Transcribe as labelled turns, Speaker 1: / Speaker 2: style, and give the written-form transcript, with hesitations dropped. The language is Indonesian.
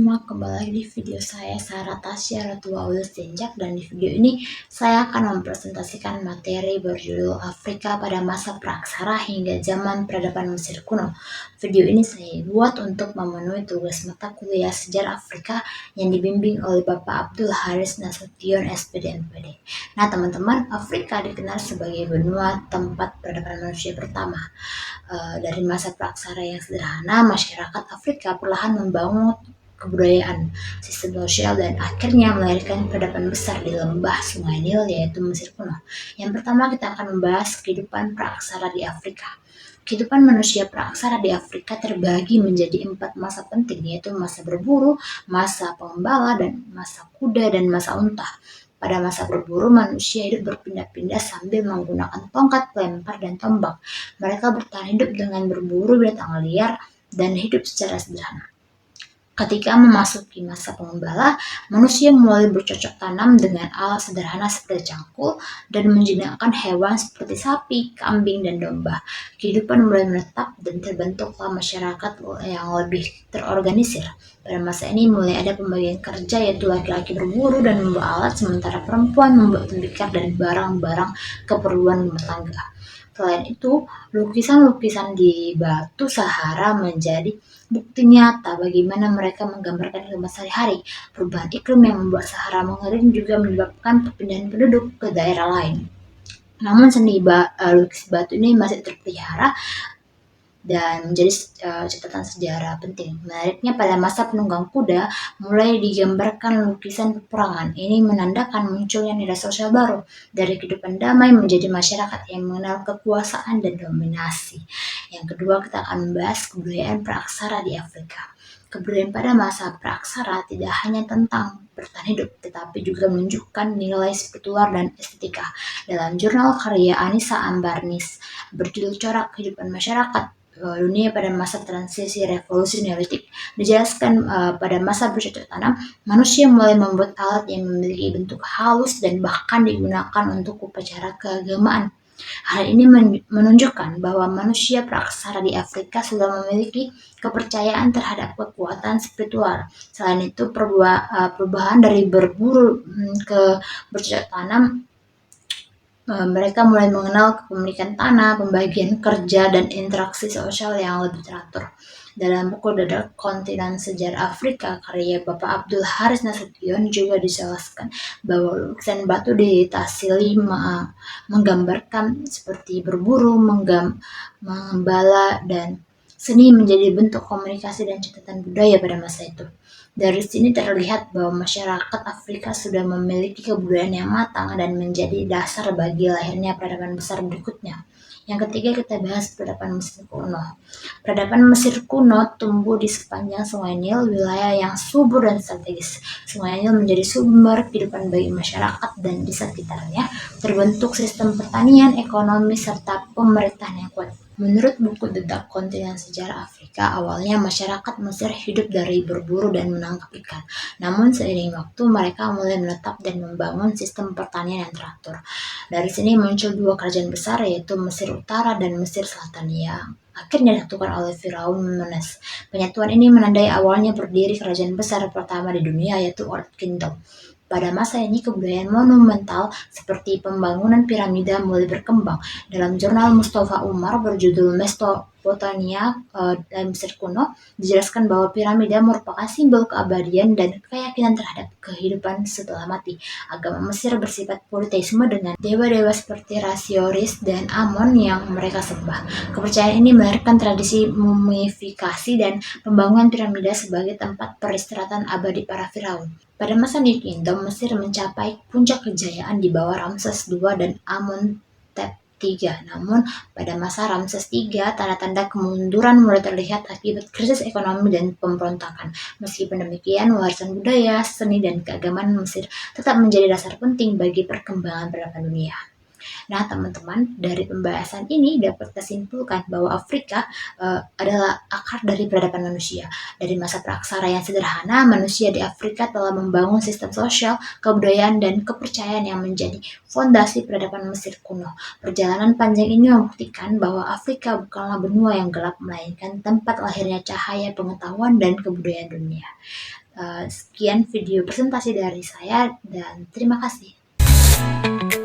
Speaker 1: semua, kembali lagi di video saya Sarah Tasya Ratua Senjak, dan di video ini saya akan mempresentasikan materi berjudul Afrika pada masa Praksara hingga zaman peradaban Mesir kuno. Video ini saya buat untuk memenuhi tugas mata kuliah sejarah Afrika yang dibimbing oleh Bapak Abdul Haris Nasution SPD MPD. Nah teman-teman, Afrika dikenal sebagai benua tempat peradaban manusia pertama. Dari masa praksara yang sederhana, masyarakat Afrika perlahan membangun kebudayaan, sistem sosial, dan akhirnya melahirkan peradaban besar di lembah Sungai Nil, yaitu Mesir kuno. Yang pertama kita akan membahas kehidupan praksara di Afrika. Kehidupan manusia praksara di Afrika terbagi menjadi 4 masa penting, yaitu masa berburu, masa pengembala, dan masa kuda, dan masa unta. Pada masa berburu, manusia hidup berpindah-pindah sambil menggunakan tongkat, pelempar, dan tombak. Mereka bertahan hidup dengan berburu binatang liar dan hidup secara sederhana. Ketika memasuki masa pengembala, manusia mulai bercocok tanam dengan alat sederhana seperti cangkul dan menjinakkan hewan seperti sapi, kambing, dan domba. Kehidupan mulai menetap dan terbentuklah masyarakat yang lebih terorganisir. Pada masa ini mulai ada pembagian kerja, yaitu laki-laki berburu dan membawa alat, sementara perempuan membuat tembikar dan barang-barang keperluan rumah tangga. Selain itu, lukisan-lukisan di batu Sahara menjadi bukti nyata bagaimana mereka menggambarkan kehidupan sehari-hari. Perubahan iklim yang membuat Sahara mengering juga menyebabkan perpindahan penduduk ke daerah lain. Namun seni lukis batu ini masih terpelihara dan menjadi catatan sejarah penting. Menariknya, pada masa penunggang kuda mulai digambarkan lukisan peperangan. Ini menandakan munculnya nilai sosial baru, dari kehidupan damai menjadi masyarakat yang mengenal kekuasaan dan dominasi. Yang kedua, kita akan membahas kebudayaan praksara di Afrika. Kebudayaan pada masa praksara tidak hanya tentang bertahan hidup, tetapi juga menunjukkan nilai spiritual dan estetika. Dalam jurnal karya Anissa Ambarnis berjudul Corak Kehidupan Masyarakat Dunia pada masa transisi revolusi Neolitik, dijelaskan pada masa bercocok tanam, manusia mulai membuat alat yang memiliki bentuk halus dan bahkan digunakan untuk upacara keagamaan. Hal ini menunjukkan bahwa manusia praksara di Afrika sudah memiliki kepercayaan terhadap kekuatan spiritual. Selain itu, perubahan dari berburu ke bercocok tanam, mereka mulai mengenal kepemilikan tanah, pembagian kerja, dan interaksi sosial yang lebih teratur. Dalam buku The Dark Continent Sejarah Afrika karya Bapak Abdul Haris Nasution juga dijelaskan bahwa lukisan batu di Tassili menggambarkan seperti berburu, mengembala, dan seni menjadi bentuk komunikasi dan catatan budaya pada masa itu. Dari sini terlihat bahwa masyarakat Afrika sudah memiliki kebudayaan yang matang dan menjadi dasar bagi lahirnya peradaban besar berikutnya. Yang ketiga, kita bahas peradaban Mesir kuno. Peradaban Mesir kuno tumbuh di sepanjang Sungai Nil, wilayah yang subur dan strategis. Sungai Nil menjadi sumber kehidupan bagi masyarakat, dan di sekitarnya terbentuk sistem pertanian, ekonomi, serta pemerintahan yang kuat. Menurut buku The Dark Continent Sejarah Afrika, awalnya masyarakat Mesir hidup dari berburu dan menangkap ikan. Namun seiring waktu mereka mulai menetap dan membangun sistem pertanian yang teratur. Dari sini muncul 2 kerajaan besar, yaitu Mesir Utara dan Mesir Selatan, yang akhirnya disatukan oleh Firaun Menes. Penyatuan ini menandai awalnya berdiri kerajaan besar pertama di dunia, yaitu Old Kingdom. Pada masa ini, kebudayaan monumental seperti pembangunan piramida mulai berkembang. Dalam jurnal Mustafa Umar berjudul Mesopotamia dan Mesir kuno, dijelaskan bahwa piramida merupakan simbol keabadian dan keyakinan terhadap kehidupan setelah mati. Agama Mesir bersifat politeisme dengan dewa-dewa seperti Rasioris dan Amon yang mereka sembah. Kepercayaan ini melahirkan tradisi mumifikasi dan pembangunan piramida sebagai tempat peristirahatan abadi para firaun. Pada masa New Kingdom, Mesir mencapai puncak kejayaan di bawah Ramses II dan Amenhotep III. Namun, pada masa Ramses III, tanda-tanda kemunduran mulai terlihat akibat krisis ekonomi dan pemberontakan. Meskipun demikian, warisan budaya, seni, dan keagamaan Mesir tetap menjadi dasar penting bagi perkembangan peradaban dunia. Nah, teman-teman, dari pembahasan ini dapat kita bahwa Afrika adalah akar dari peradaban manusia. Dari masa praksara yang sederhana, manusia di Afrika telah membangun sistem sosial, kebudayaan, dan kepercayaan yang menjadi fondasi peradaban Mesir kuno. Perjalanan panjang ini membuktikan bahwa Afrika bukanlah benua yang gelap, melainkan tempat lahirnya cahaya pengetahuan dan kebudayaan dunia. Sekian video presentasi dari saya dan terima kasih.